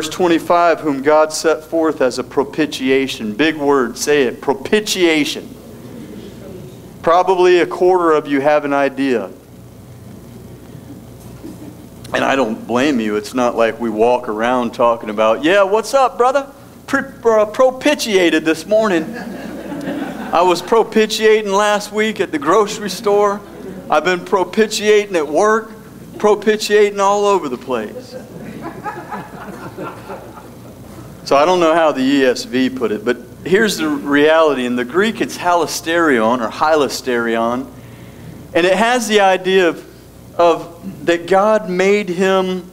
Verse 25, whom God set forth as a propitiation. Big word, say it, propitiation. Probably a quarter of you have an idea. And I don't blame you. It's not like we walk around talking about, yeah, what's up, brother? Propitiated this morning. I was propitiating last week at the grocery store. I've been propitiating at work, propitiating all over the place. So I don't know how the ESV put it, but here's the reality. In the Greek, it's halasterion or hilasterion. And it has the idea of that God made him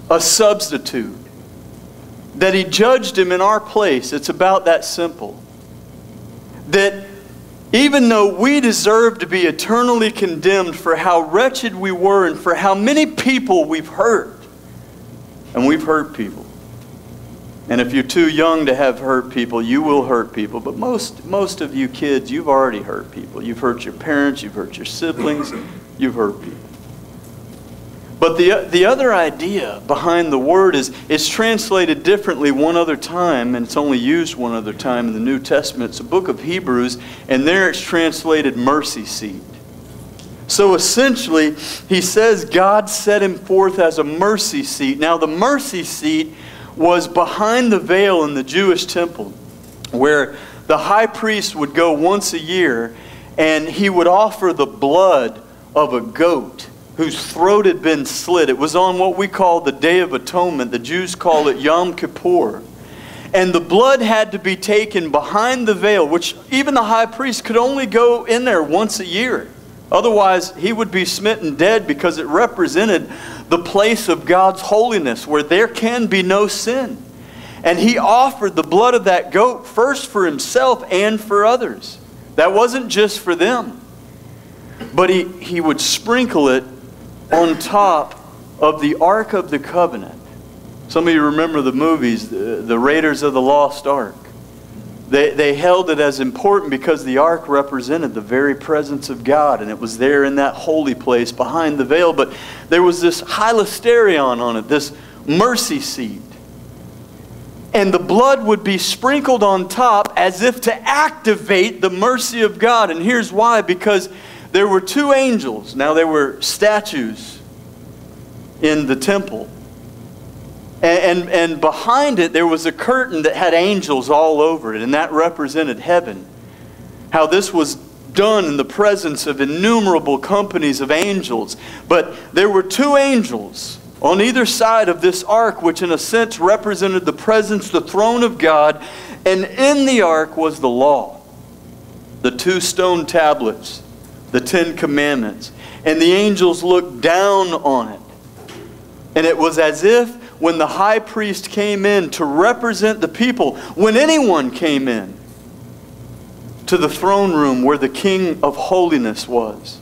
a substitute. That he judged him in our place. It's about that simple. That even though we deserve to be eternally condemned for how wretched we were and for how many people we've hurt, and we've hurt people. And if you're too young to have hurt people, you will hurt people. But most of you kids, you've already hurt people. You've hurt your parents, you've hurt your siblings, you've hurt people. But the other idea behind the word is translated differently one other time, and it's only used one other time in the New Testament. It's the book of Hebrews, and there it's translated mercy seat. So essentially, he says God set him forth as a mercy seat. Now the mercy seat was behind the veil in the Jewish temple, where the high priest would go once a year and he would offer the blood of a goat whose throat had been slit. It was on what we call the Day of Atonement. The Jews call it Yom Kippur. And the blood had to be taken behind the veil, which even the high priest could only go in there once a year. Otherwise, he would be smitten dead, because it represented the place of God's holiness where there can be no sin. And he offered the blood of that goat first for himself and for others. That wasn't just for them. But he would sprinkle it on top of the Ark of the Covenant. Some of you remember the movies, the Raiders of the Lost Ark. They held it as important because the ark represented the very presence of God, and it was there in that holy place behind the veil. But there was this hilasterion on it, this mercy seat. And the blood would be sprinkled on top as if to activate the mercy of God. And here's why: because there were two angels. Now there were statues in the temple. And behind it there was a curtain that had angels all over it, and that represented heaven. How this was done in the presence of innumerable companies of angels. But there were two angels on either side of this ark, which in a sense represented the presence, the throne of God. And in the ark was the law, the 2 stone tablets, the 10 commandments. And the angels looked down on it. And it was as if when the high priest came in to represent the people, when anyone came in to the throne room where the King of Holiness was,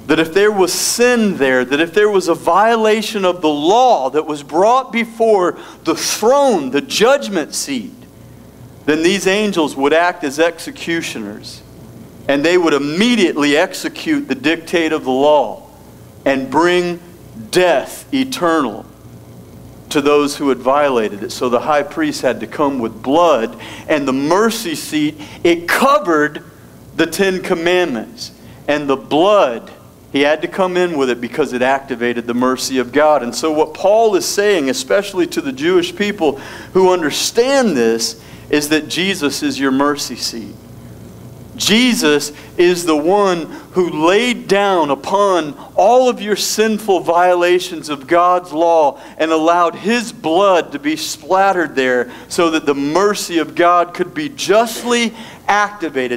that if there was sin there, that if there was a violation of the law that was brought before the throne, the judgment seat, then these angels would act as executioners, and they would immediately execute the dictate of the law and bring death eternal to those who had violated it. So the high priest had to come with blood, and the mercy seat, it covered the 10 commandments. And the blood, he had to come in with it because it activated the mercy of God. And so what Paul is saying, especially to the Jewish people who understand this, is that Jesus is your mercy seat. Jesus is the one who laid down upon all of your sinful violations of God's law and allowed His blood to be splattered there so that the mercy of God could be justly activated.